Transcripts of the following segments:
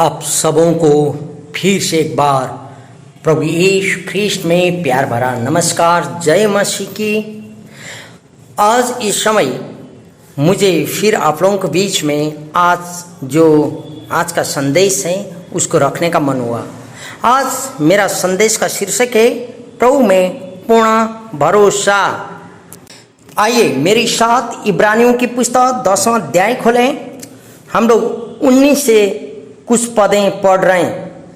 आप सबों को फिर से एक बार प्रभु यीशु ख्रीस्त में प्यार भरा नमस्कार। जय मसीह की। आज इस समय मुझे फिर आप लोगों के बीच में आज का संदेश है उसको रखने का मन हुआ। आज मेरा संदेश का शीर्षक है प्रभु में पूर्ण भरोसा। आइए मेरे साथ इब्रानियों की पुस्तक 10वां अध्याय खोलें। हम लोग 19 से कुछ पदें पढ़ रहे हैं।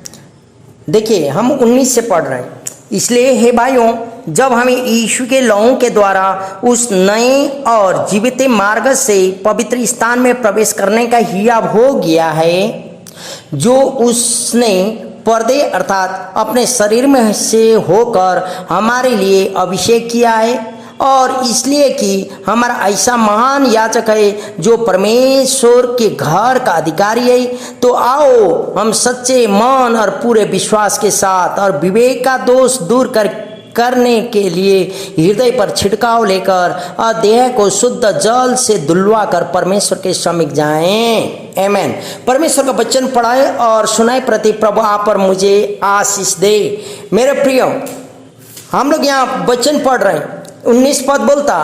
देखिए हम 19 से पढ़ रहे हैं। इसलिए हे भाइयों, जब हमें यीशु के लहू के द्वारा उस नए और जीवित मार्ग से पवित्र स्थान में प्रवेश करने का हिया हो गया है, जो उसने पर्दे अर्थात अपने शरीर में से होकर हमारे लिए अभिषेक किया है, और इसलिए कि हमारा ऐसा महान याजक है जो परमेश्वर के घर का अधिकारी है, तो आओ हम सच्चे मन और पूरे विश्वास के साथ और विवेक का दोष दूर करने के लिए हृदय पर छिड़काव लेकर और देह को शुद्ध जल से धुलवा कर परमेश्वर के समीप जाएं। आमीन। परमेश्वर का वचन पढ़ाए और सुनाए प्रति प्रभु आप पर मुझे आशीष दे। मेरे प्रिय, हम लोग यहाँ वचन पढ़ रहे हैं। 19 पद बोलता,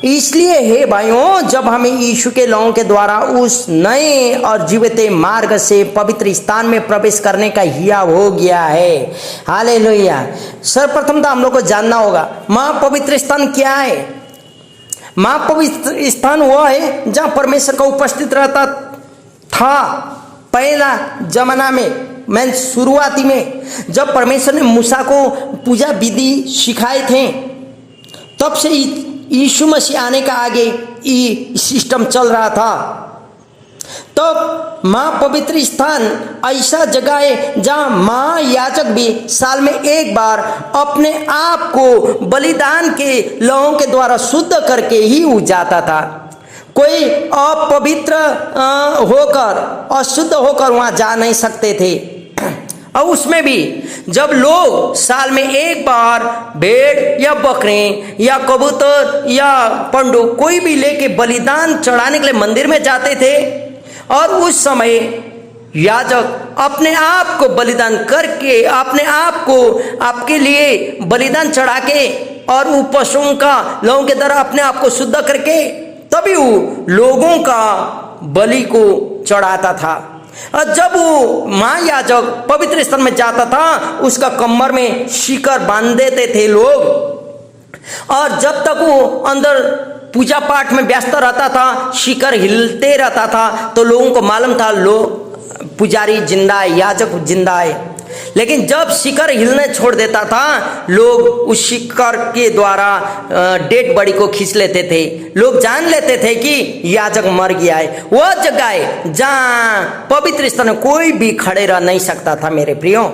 इसलिए हे भाइयों, जब हमें यीशु के लहू के द्वारा उस नए और जीवित मार्ग से पवित्र स्थान में प्रवेश करने का हिया हो गया है। हालेलुया। सर्वप्रथम तो हम लोग को जानना होगा महापवित्र स्थान क्या है। महापवित्र स्थान वो है जहाँ परमेश्वर का उपस्थित रहता था। पहला जमाना में, मैं शुरुआती में जब परमेश्वर ने मूसा को पूजा विधि सिखाए थे, तब से यीशु मसीह आने का आगे ये सिस्टम चल रहा था। तब महापवित्र स्थान ऐसा जगह है जहाँ महायाजक भी साल में एक बार अपने आप को बलिदान के लहू के द्वारा शुद्ध करके ही वो जाता था। कोई अपवित्र होकर अशुद्ध होकर वहाँ जा नहीं सकते थे। और उसमें भी जब लोग साल में एक बार भेड़ या बकरे या कबूतर या पंडु कोई भी लेके बलिदान चढ़ाने के लिए मंदिर में जाते थे, और उस समय याजक अपने आप को बलिदान करके अपने आप को आपके लिए बलिदान चढ़ा के और वो पशुओं का लहू के द्वारा अपने आप को शुद्ध करके तभी वो लोगों का बलि को चढ़ाता था। और जब वो महायाजक पवित्र स्थान में जाता था, उसका कमर में शिकर बांध देते थे लोग, और जब तक वो अंदर पूजा पाठ में व्यस्त रहता था, शिकर हिलते रहता था, तो लोगों को मालूम था पुजारी जिंदा है, याजक जिंदा है। लेकिन जब शिकर हिलने छोड़ देता था, लोग उस शिकर के द्वारा डेड बॉडी को खींच लेते थे। लोग जान लेते थे कि याजक मर गया है। वह जगह है जहाँ पवित्र स्थान में कोई भी खड़े रह नहीं सकता था। मेरे प्रियो,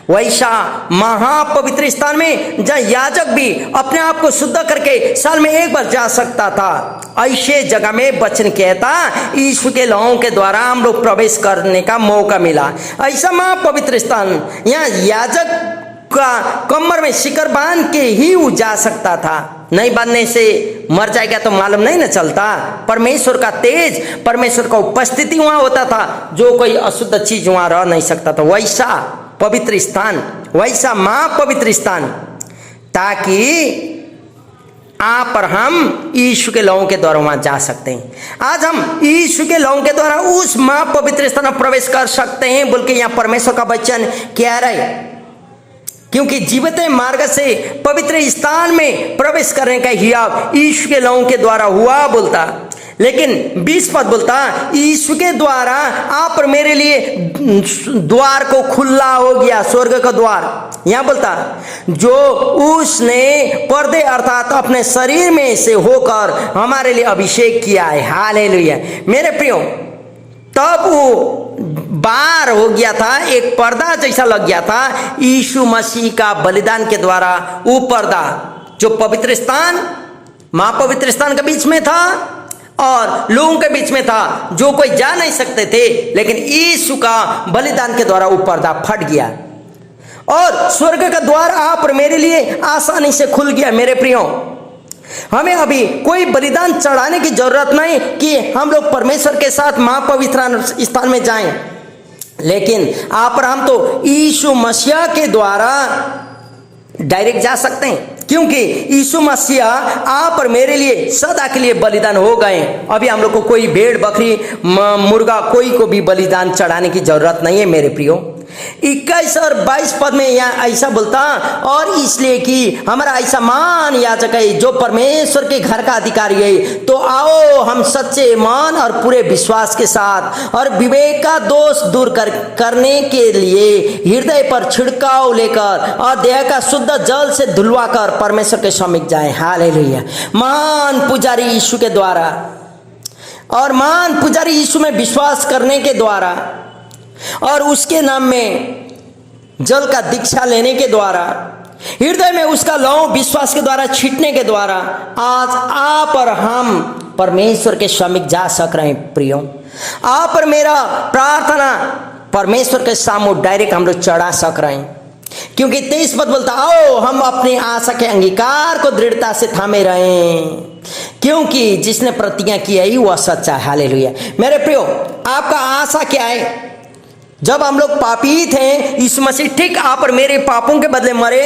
वैसा महापवित्र स्थान में जहाँ याजक भी अपने आप को शुद्ध करके साल में एक बार जा सकता था, ऐसे जगह में वचन कहता यीशु के लहू के द्वारा हम लोग प्रवेश करने का मौका मिला। ऐसा महापवित्र स्थान यहाँ याजक का कमर में शिकर बांध के ही वो जा सकता था। नहीं बांधने से मर जाएगा तो मालूम नहीं ना चलता। परमेश्वर का तेज, परमेश्वर का उपस्थिति वहां होता था, जो कोई अशुद्ध चीज वहां रह नहीं सकता था। वैसा पवित्र स्थान, वैसा महापवित्र स्थान, ताकि आप और हम यीशु के लहू के द्वारा वहां जा सकते हैं। आज हम यीशु के लहू के द्वारा उस महापवित्र स्थान में प्रवेश कर सकते हैं बोल के यहाँ परमेश्वर का वचन कह रहे, क्योंकि जीवित मार्ग से पवित्र स्थान में प्रवेश करने का हिया यीशु के लहू के द्वारा हुआ बोलता। लेकिन 20 पद बोलता, यीशु के द्वारा आप और मेरे लिए द्वार को खुला हो गया, स्वर्ग का द्वार। यहाँ बोलता, जो उसने पर्दे अर्थात अपने शरीर में से होकर हमारे लिए अभिषेक किया है। हालेलुया। मेरे प्रियो, तब वो बार हो गया था, एक पर्दा जैसा लग गया था यीशु मसीह का बलिदान के द्वारा। वो पर्दा जो पवित्र स्थान, महापवित्र स्थान के बीच में था और लोगों के बीच में था, जो कोई जा नहीं सकते थे, लेकिन यीशु का बलिदान के द्वारा वो पर्दा फट गया और स्वर्ग का द्वार आप और मेरे लिए आसानी से खुल गया। मेरे प्रियो, हमें अभी कोई बलिदान चढ़ाने की जरूरत नहीं कि हम लोग परमेश्वर के साथ महापवित्र स्थान में जाएं। लेकिन अब्राहम तो यीशु मसीह के द्वारा डायरेक्ट जा सकते हैं, क्योंकि यीशु मसीह आप और मेरे लिए सदा के लिए बलिदान हो गए। अभी हम लोग को कोई भेड़ बकरी मुर्गा कोई को भी बलिदान चढ़ाने की जरूरत नहीं है मेरे प्रियो। 21 और 22 पद में यहाँ ऐसा बोलता, और इसलिए कि हमारा ऐसा महान याजक है जो परमेश्वर के घर का अधिकारी है, तो आओ हम सच्चे मन और पूरे विश्वास के साथ और विवेक का दोष दूर करने के लिए हृदय पर छिड़काव लेकर और देह का शुद्ध जल से धुलवा कर परमेश्वर के समीप जाए। हालेलुया। महान पुजारी यीशु के द्वारा और महान पुजारी यीशु में विश्वास करने के द्वारा और उसके नाम में जल का दीक्षा लेने के द्वारा, हृदय में उसका लहू विश्वास के द्वारा छींटने के द्वारा आज आप और हम परमेश्वर के समीप जा सक रहे हैं। प्रियो, आप और मेरा प्रार्थना परमेश्वर के सामने डायरेक्ट हम लोग चढ़ा सक रहे हैं, क्योंकि 23 पद बोलता, आओ हम अपनी आशा के अंगीकार को दृढ़ता से थामे रहें, क्योंकि जिसने प्रतिज्ञा की है वह सच्चा है। हालेलुया। मेरे प्रियो, आपका आशा क्या है? जब हम लोग पापी थे, यीशु मसीह ठीक आप और मेरे पापों के बदले मरे,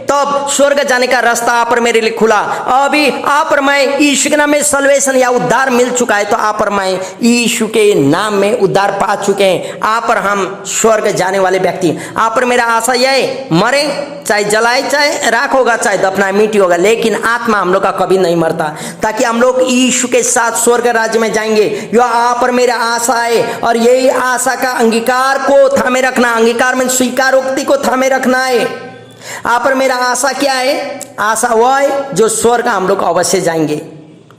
तब स्वर्ग जाने का रास्ता आप और मेरे लिए खुला। अभी आप और मैं यीशु के नाम में सल्वेशन या उद्धार मिल चुका है, तो आप और मैं यीशु के नाम में उद्धार पा चुके हैं। आप और हम स्वर्ग जाने वाले व्यक्ति। आप और मेरा आशा यह है, मरे चाहे जलाए चाहे राख होगा चाहे दफनाए मिट्टी होगा, लेकिन आत्मा हम लोग का कभी नहीं मरता, ताकि हम लोग यीशु के साथ स्वर्ग राज्य में जाएंगे। यह आप और मेरा आशा है, और यही आशा का अंगीकार को थामे रखना, अंगीकार में स्वीकारोक्ति को थामे रखना है। आप और मेरा आशा क्या है? आशा वह है जो स्वर्ग हम लोग अवश्य जाएंगे,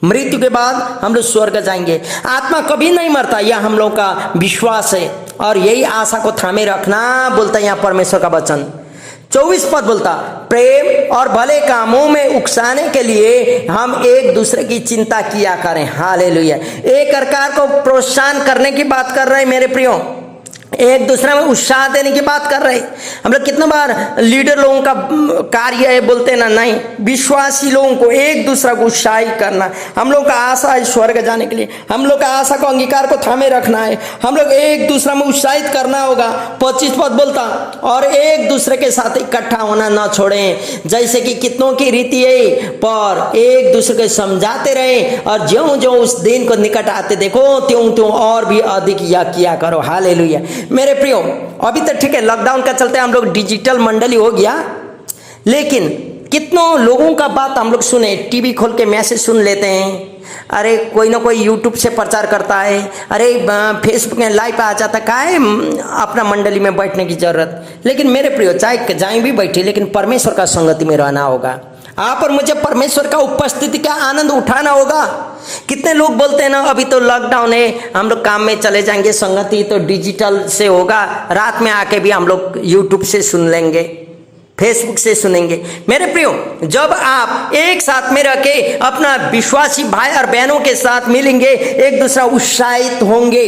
मृत्यु के बाद हम लोग स्वर्ग जाएंगे। आत्मा कभी नहीं मरता, यह हम लोग का विश्वास है, और यही आशा को थामे रखना बोलता है यहाँ परमेश्वर का वचन। 24 पद बोलता, प्रेम और भले कामों में उकसाने के लिए हम एक दूसरे की चिंता किया करें। हालेलुया। एक प्रकार को प्रोत्साहन करने की बात कर रहे हैं मेरे प्रियो, एक दूसरे में उत्साह देने की बात कर रहे। हम लोग कितना बार लीडर लोगों का कार्य है बोलते ना, नहीं, विश्वासी लोगों को एक दूसरा को उत्साहित करना। हम लोग का आशा है स्वर्ग जाने के लिए, हम लोग का आशा को अंगीकार को थामे रखना है, हम लोग एक दूसरा में उत्साहित करना होगा। 25 पद बोलता, और एक दूसरे के साथ इकट्ठा होना न छोड़ें, जैसे कि कितनों की रीति है, पर एक दूसरे को समझाते रहे, और ज्यों ज्यों उस दिन को निकट आते देखो त्यों त्यों और भी अधिक यह किया करो। हालेलुया। मेरे प्रियो, अभी तो ठीक है, लॉकडाउन का चलते हम लोग डिजिटल मंडली हो गया, लेकिन कितनों लोगों का बात हम लोग सुने, टीवी खोल के मैसेज सुन लेते हैं, अरे कोई ना कोई यूट्यूब से प्रचार करता है, अरे फेसबुक में लाइव आ जाता, का है अपना मंडली में बैठने की जरूरत। लेकिन मेरे प्रियो, चाहे जहाँ भी बैठे, लेकिन परमेश्वर का संगति में रहना होगा। आप और मुझे परमेश्वर का उपस्थिति का आनंद उठाना होगा। कितने लोग बोलते हैं ना, अभी तो लॉकडाउन है, हम लोग काम में चले जाएंगे, संगति तो डिजिटल से होगा, रात में आके भी हम लोग यूट्यूब से सुन लेंगे, फेसबुक से सुनेंगे। मेरे प्रियो, जब आप एक साथ में रह के अपना विश्वासी भाई और बहनों के साथ मिलेंगे, एक दूसरा उत्साहित होंगे।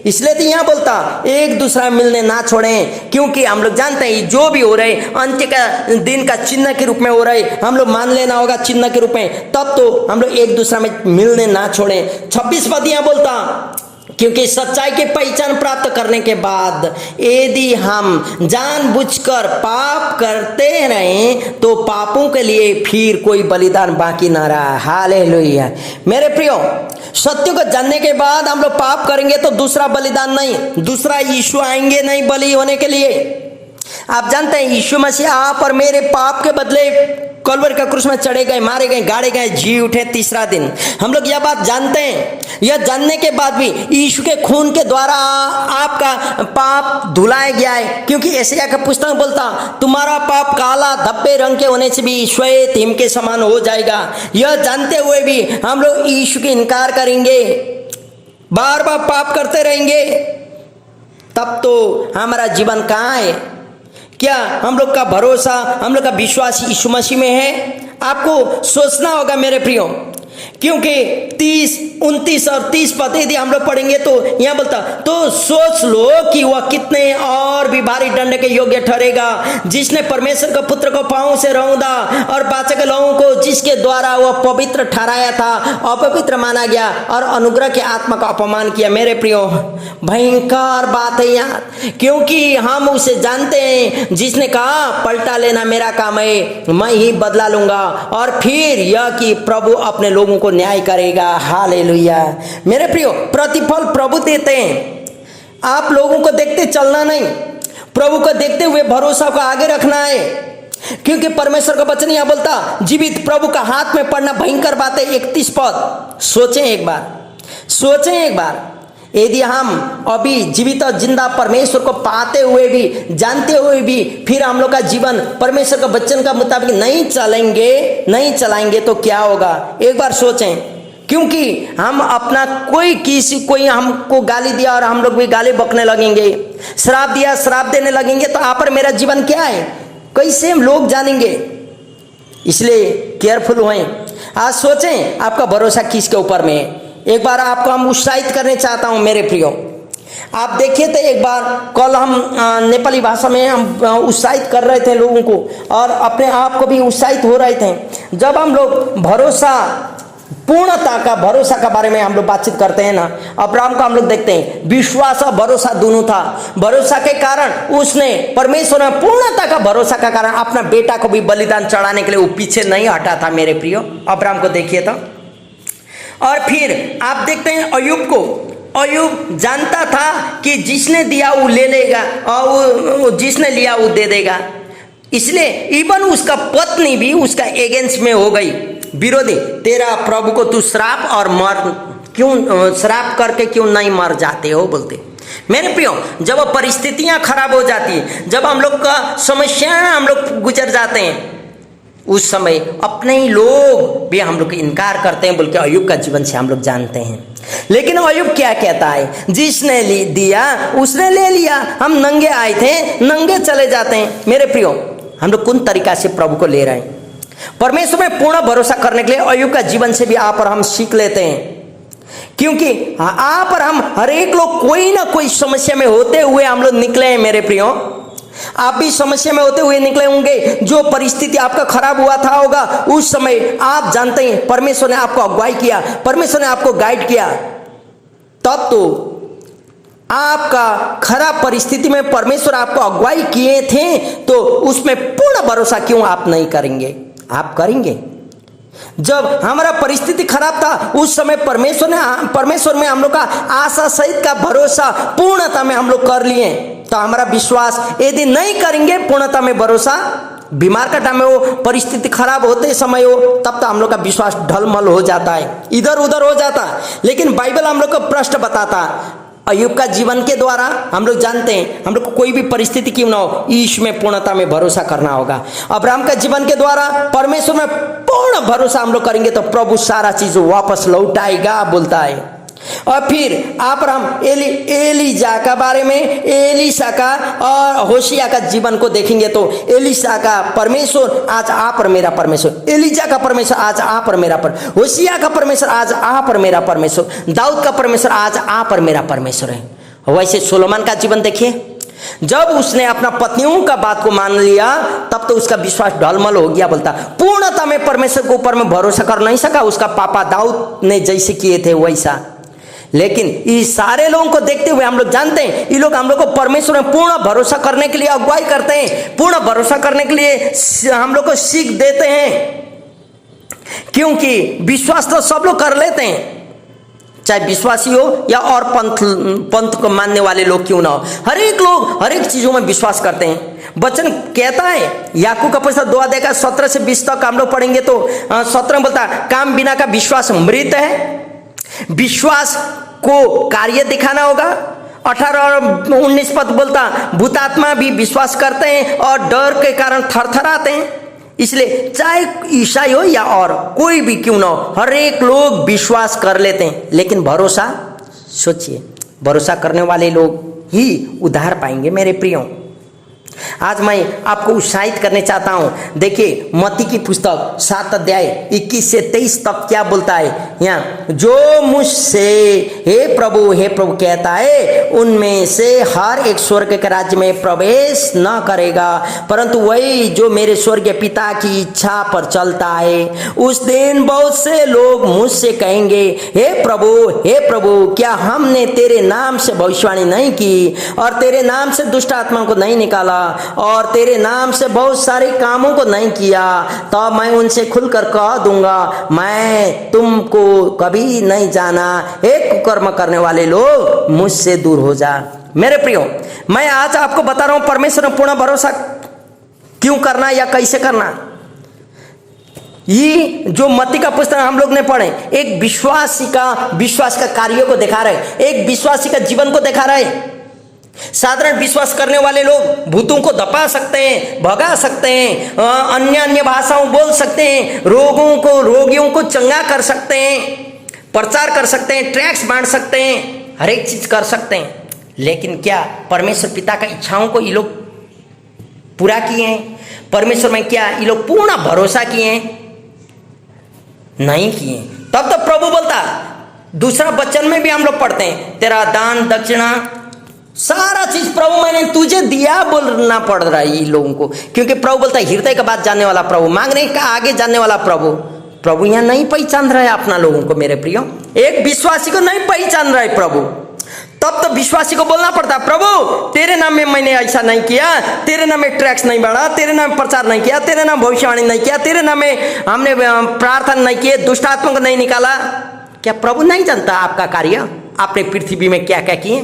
इसलिए तो यहाँ बोलता, एक दूसरा मिलने ना छोड़ें, क्योंकि हम लोग जानते हैं जो भी हो रहे अंत्य का दिन का चिन्ह के रूप में हो रहे, हम लोग मान लेना होगा चिन्ह के रूप में, तब तो हम लोग एक दूसरा में मिलने ना छोड़ें। 26 पद यहाँ बोलता, क्योंकि सच्चाई की पहचान प्राप्त करने के बाद यदि हम जानबूझकर पाप करते रहें, तो पापों के लिए फिर कोई बलिदान बाकी ना रहा। हालेलुया। मेरे प्रियो, सत्य को जानने के बाद हम लोग पाप करेंगे तो दूसरा बलिदान नहीं, दूसरा यीशु आएंगे नहीं बलि होने के लिए। आप जानते हैं यीशु मसीह आप और मेरे पाप के बदले कलवरी का क्रूस में चढ़े गए, मारे गए, गाड़े गए, जी उठे तीसरा दिन। हम लोग यह बात जानते हैं। यह जानने के बाद भी यीशु के खून के द्वारा आपका पाप धुलाया गया है, क्योंकि यशायाह का पुस्तक बोलता, तुम्हारा पाप काला धब्बे रंग के होने से भी श्वेत हिम के समान हो जाएगा। यह जानते हुए भी हम लोग यीशु के इनकार करेंगे, बार बार पाप करते रहेंगे, तब तो हमारा जीवन कहाँ है? क्या हम लोग का भरोसा, हम लोग का विश्वास यीशु मसीह में है? आपको सोचना होगा मेरे प्रियो, क्योंकि 30, 29 और 30 पद यदि हम लोग पढ़ेंगे तो यहाँ बोलता, तो सोच लो कि वह कितने और भी भारी दंड के योग्य ठहरेगा, जिसने परमेश्वर के पुत्र को पांव से रौंदा और पाचक लोगों को जिसके द्वारा वह पवित्र ठहराया था अपवित्र माना गया और अनुग्रह के आत्मा का अपमान किया। मेरे प्रियो, भयंकर बात है यहाँ, क्योंकि हम उसे जानते हैं जिसने कहा पलटा लेना मेरा काम है, मैं ही बदला लूंगा, और फिर यह कि प्रभु अपने लोगों को न्याय करेगा। हालेलुया। मेरे प्रियो, प्रतिफल प्रभु देते हैं, आप लोगों को देखते चलना नहीं, प्रभु को देखते हुए भरोसा को आगे रखना है, क्योंकि परमेश्वर का वचन यह बोलता, जीवित प्रभु का हाथ में पड़ना भयंकर बात है। 31 पद सोचें एक बार, यदि हम अभी जीवित और जिंदा परमेश्वर को पाते हुए भी, जानते हुए भी, फिर हम लोग का जीवन परमेश्वर का वचन का मुताबिक नहीं चलाएंगे तो क्या होगा? एक बार सोचें, क्योंकि हम अपना कोई हमको गाली दिया और हम लोग भी गाली बकने लगेंगे, श्राप दिया श्राप देने लगेंगे, तो आप और मेरा जीवन क्या है, कैसे हम लोग जानेंगे? इसलिए केयरफुल होएं। आज सोचें आपका भरोसा किसके ऊपर में है। एक बार आपको हम उत्साहित करने चाहता हूं मेरे प्रियो। आप देखिए तो एक बार कल हम नेपाली भाषा में हम उत्साहित कर रहे थे लोगों को, और अपने आप को भी उत्साहित हो रहे थे। जब हम लोग भरोसा का बारे में हम लोग बातचीत करते हैं ना, अब्राहम को हम लोग देखते हैं, विश्वास और भरोसा दोनों था। भरोसा के कारण उसने परमेश्वर में पूर्णता का भरोसा का कारण अपना बेटा को भी बलिदान चढ़ाने के लिए वो पीछे नहीं हटा था। मेरे प्रियो, अब्राहम को देखिए तो। और फिर आप देखते हैं अय्यूब को, अय्यूब जानता था कि जिसने दिया वो ले लेगा और जिसने लिया वो दे देगा। इसलिए इवन उसका पत्नी भी उसका एगेंस्ट में हो गई, विरोधी, तेरा प्रभु को तू श्राप और श्राप करके क्यों नहीं मर जाते हो बोलते। मेरे प्रियो, जब परिस्थितियां खराब हो जाती है, जब हम लोग का समस्याएं हम लोग गुजर जाते हैं, उस समय अपने ही लोग भी हम लोग को इनकार करते हैं, बोल के अय्यूब का जीवन से हम लोग जानते हैं। लेकिन अय्यूब क्या कहता है, जिसने दिया उसने ले लिया, हम नंगे आए थे नंगे चले जाते हैं। मेरे प्रियो, हम लोग कौन तरीका से प्रभु को ले रहे हैं? परमेश्वर में पूर्ण भरोसा करने के लिए अय्यूब का जीवन से भी आप और हम सीख लेते हैं, क्योंकि आप और हम हर एक लोग कोई ना कोई समस्या में होते हुए हम लोग निकले हैं। मेरे प्रियो, आप भी समस्या में होते हुए निकले होंगे। जो परिस्थिति आपका खराब हुआ था होगा, उस समय आप जानते हैं परमेश्वर ने आपको अगुवाई किया, परमेश्वर ने आपको गाइड किया, तब तो आपका खराब परिस्थिति में परमेश्वर आपको अगुवाई किए थे, तो उसमें पूर्ण भरोसा क्यों आप नहीं करेंगे? आप करेंगे। जब हमारा परिस्थिति खराब था, उस समय परमेश्वर में हम लोग का आशा सहित का भरोसा पूर्णता में हम लोग कर लिए, तो हमारा विश्वास यदि नहीं करेंगे पूर्णता में भरोसा, बीमार का टाइम में हो, परिस्थिति खराब होते समय हो, तब तो हम लोग का विश्वास ढलमल हो जाता है, इधर उधर हो जाता है। लेकिन बाइबल हम लोग को प्रश्न बताता, अय्यूब का जीवन के द्वारा हम लोग जानते हैं, हम लोग को कोई भी परिस्थिति क्यों ना हो, ईश्वर में पूर्णता में भरोसा करना होगा। अब्राहम का जीवन के द्वारा परमेश्वर में पूर्ण भरोसा हम लोग करेंगे तो प्रभु सारा चीज वापस लौटाएगा बोलता है। और फिर आप हम एलिजा का बारे में, एलिशा का और होशिया का जीवन को देखेंगे तो एलिशा का परमेश्वर आज आप और मेरा परमेश्वर, एलिजा का परमेश्वर आज आप और मेरा परमेश्वर, होशिया का परमेश्वर आज आप और मेरा परमेश्वर, दाऊद का परमेश्वर आज आप और मेरा परमेश्वर है। वैसे सोलोमन का जीवन देखिए, जब उसने अपना पत्नियों का बात को मान लिया, तब तो उसका विश्वास ढलमल हो गया। बोलता पूर्णता में परमेश्वर के ऊपर में भरोसा कर नहीं सका, उसका पापा दाऊद ने जैसे किए थे वैसा। लेकिन इस सारे लोगों को देखते हुए हम लोग जानते हैं, ये लोग हम लोग को परमेश्वर में पूर्ण भरोसा करने के लिए अगुवाई करते हैं, पूर्ण भरोसा करने के लिए हम लोग को सीख देते हैं, क्योंकि विश्वास तो सब लोग कर लेते हैं, चाहे विश्वासी हो या और पंथ को मानने वाले लोग क्यों ना हो, हर एक लोग हर एक चीजों में विश्वास करते हैं। वचन कहता है, याकूब का पत्र 2 अध्याय का 17 से 20 तक हम लोग पढ़ेंगे तो 17 में बोलता है, काम बिना का विश्वास मृत है, विश्वास को कार्य दिखाना होगा। 18 और 19 पद बोलता, भूतात्मा भी विश्वास करते हैं और डर के कारण थरथराते हैं। इसलिए चाहे ईसाई हो या और कोई भी क्यों ना हो, हर एक लोग विश्वास कर लेते हैं। लेकिन भरोसा, सोचिए, भरोसा करने वाले लोग ही उद्धार पाएंगे। मेरे प्रियो, आज मैं आपको उत्साहित करने चाहता हूं। देखिए मत्ती की पुस्तक 7 अध्याय 21 से 23 तक क्या बोलता है यहाँ, जो मुझसे हे प्रभु कहता है उनमें से हर एक स्वर्ग के राज्य में प्रवेश न करेगा, परंतु वही जो मेरे स्वर्गीय पिता की इच्छा पर चलता है। उस दिन बहुत से लोग मुझसे कहेंगे, हे प्रभु क्या हमने तेरे नाम से भविष्यवाणी नहीं की और तेरे नाम से दुष्ट आत्मा को नहीं निकाला और तेरे नाम से बहुत सारे कामों को नहीं किया? तब मैं उनसे खुलकर कह दूंगा, मैं तुमको कभी नहीं जाना, एक कुकर्म करने वाले लोग मुझसे दूर हो जा। मेरे प्रियो, मैं आज आपको बता रहा हूं परमेश्वर में पूर्ण भरोसा क्यों करना या कैसे करना। ये जो मत्ती का पुस्तक हम लोग ने पढ़े, एक विश्वास का कार्य को दिखा रहे, एक विश्वासी का जीवन को दिखा रहे। साधारण विश्वास करने वाले लोग भूतों को दबा सकते हैं, भगा सकते हैं, अन्य भाषाओं बोल सकते हैं, रोगियों को चंगा कर सकते हैं, प्रचार कर सकते हैं, ट्रैक्स बांट सकते हैं, हर एक चीज कर सकते हैं। लेकिन क्या परमेश्वर पिता का इच्छाओं को ये लोग पूरा किए हैं? परमेश्वर में क्या ये लोग पूर्ण भरोसा किए हैं? नहीं किए। तब तो प्रभु बोलता, दूसरा वचन में भी हम लोग पढ़ते हैं, तेरा दान दक्षिणा सारा चीज प्रभु मैंने तुझे दिया बोलना पड़ रहा है ये लोगों को, क्योंकि प्रभु बोलता है हृदय का बात जानने वाला प्रभु, मांगने का आगे जानने वाला प्रभु यहाँ नहीं पहचान रहा है अपना लोगों को। मेरे प्रियो, एक विश्वासी को नहीं पहचान रहा है प्रभु। तब तो विश्वासी को बोलना पड़ता, प्रभु तेरे नाम में मैंने ऐसा नहीं किया, तेरे नाम में ट्रैक्स नहीं बढ़ा, तेरे नाम में प्रचार नहीं किया, तेरे नाम भविष्यवाणी नहीं किया, तेरे नाम में हमने प्रार्थना नहीं किए, दुष्ट आत्मा को नहीं निकाला। क्या प्रभु नहीं जानता आपका कार्य, आपने पृथ्वी में क्या क्या किए?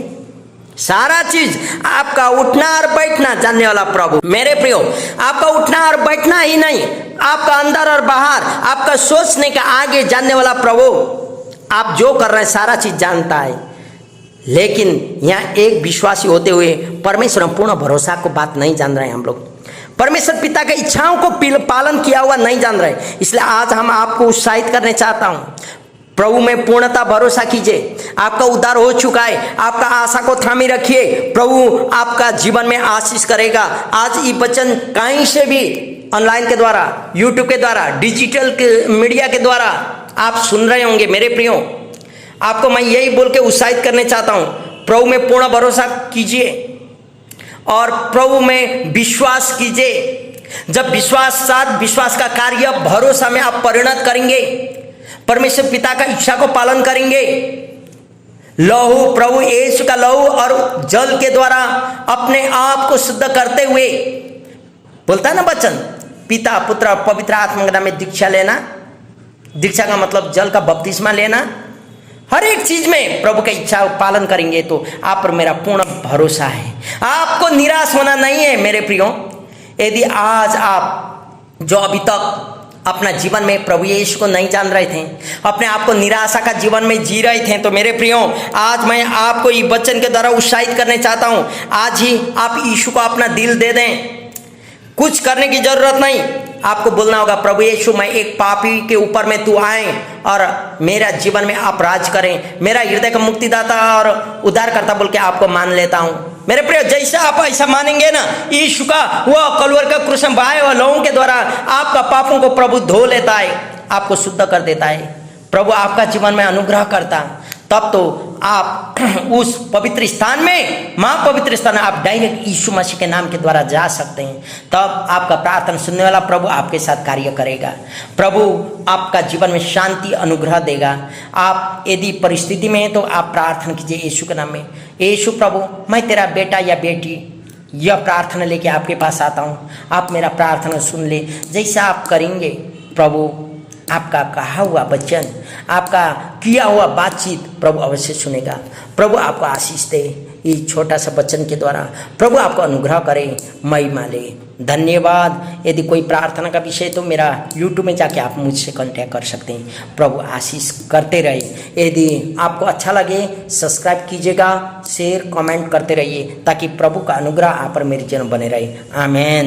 सारा चीज आपका उठना और बैठना जानने वाला प्रभु। मेरे प्रियो, आपका उठना और बैठना ही नहीं, आपका अंदर और बाहर, आपका सोचने का आगे जानने वाला प्रभु, आप जो कर रहे हैं सारा चीज जानता है। लेकिन यहाँ एक विश्वासी होते हुए परमेश्वर में पूर्ण भरोसा को बात नहीं जान रहे हैं हम लोग, परमेश्वर पिता की इच्छाओं को पालन किया हुआ नहीं जान रहे। इसलिए आज हम आपको उत्साहित करने चाहता हूं, प्रभु में पूर्णता भरोसा कीजिए। आपका उद्धार हो चुका है, आपका आशा को थामे रखिए, प्रभु आपका जीवन में आशीष करेगा। आज ये वचन कहीं से भी ऑनलाइन के द्वारा, यूट्यूब के द्वारा, डिजिटल मीडिया के द्वारा आप सुन रहे होंगे। मेरे प्रियो, आपको मैं यही बोल के उत्साहित करने चाहता हूं, प्रभु में पूर्ण भरोसा कीजिए और प्रभु में विश्वास कीजिए। जब विश्वास का कार्य भरोसा में आप परिणत करेंगे, परमेश्वर पिता का इच्छा को पालन करेंगे, लहू प्रभु यीशु का लहू और जल के द्वारा अपने आप को शुद्ध करते हुए, बोलता है ना वचन, पिता पुत्र और पवित्र आत्मा के नाम में दीक्षा लेना। दीक्षा का मतलब जल का बपतिस्मा लेना। हर एक चीज में प्रभु की इच्छा पालन करेंगे तो आप पर मेरा पूर्ण भरोसा है, आपको निराश होना नहीं है। मेरे प्रियो, यदि आज आप जो अभी तक अपना जीवन में प्रभु यीशु को नहीं जान रहे थे, अपने आप को निराशा का जीवन में जी रहे थे, तो मेरे प्रियो, आज मैं आपको इस वचन के द्वारा उत्साहित करने चाहता हूं। आज ही आप यीशु को अपना दिल दे दें, कुछ करने की जरूरत नहीं। आपको बोलना होगा, प्रभु यीशु मैं एक पापी के ऊपर में तू आए और मेरा जीवन में आप राज करें, मेरा हृदय का मुक्तिदाता और उद्धारकर्ता बोल के आपको मान लेता हूं। मेरे प्रिय, जैसा आप ऐसा मानेंगे ना, यीशु का वह कलवर का क्रूस बहाए हुए लहू के द्वारा आपका पापों को प्रभु धो लेता है, आपको शुद्ध कर देता है, प्रभु आपका जीवन में अनुग्रह करता। तब तो आप उस पवित्र स्थान में, महापवित्र स्थान में आप डायरेक्ट यीशु मसीह के नाम के द्वारा जा सकते हैं। तब आपका प्रार्थना सुनने वाला प्रभु आपके साथ कार्य करेगा, प्रभु आपका जीवन में शांति अनुग्रह देगा। आप यदि परिस्थिति में हैं तो आप प्रार्थना कीजिए यीशु के नाम में, यीशु प्रभु मैं तेरा बेटा या बेटी यह प्रार्थना लेके आपके पास आता हूँ, आप मेरा प्रार्थना सुन ले। जैसा आप करेंगे, प्रभु आपका कहा हुआ वचन, आपका किया हुआ बातचीत प्रभु अवश्य सुनेगा। प्रभु आपको आशीष दे इस छोटा सा वचन के द्वारा, प्रभु आपको अनुग्रह करे, महिमा ले। धन्यवाद। यदि कोई प्रार्थना का विषय तो मेरा यूट्यूब में जाके आप मुझसे कांटेक्ट कर सकते हैं। प्रभु आशीष करते रहिए। यदि आपको अच्छा लगे सब्सक्राइब कीजिएगा, शेयर कमेंट करते रहिए ताकि प्रभु का अनुग्रह आप पर मेरे जीवन बने रहे। आमीन।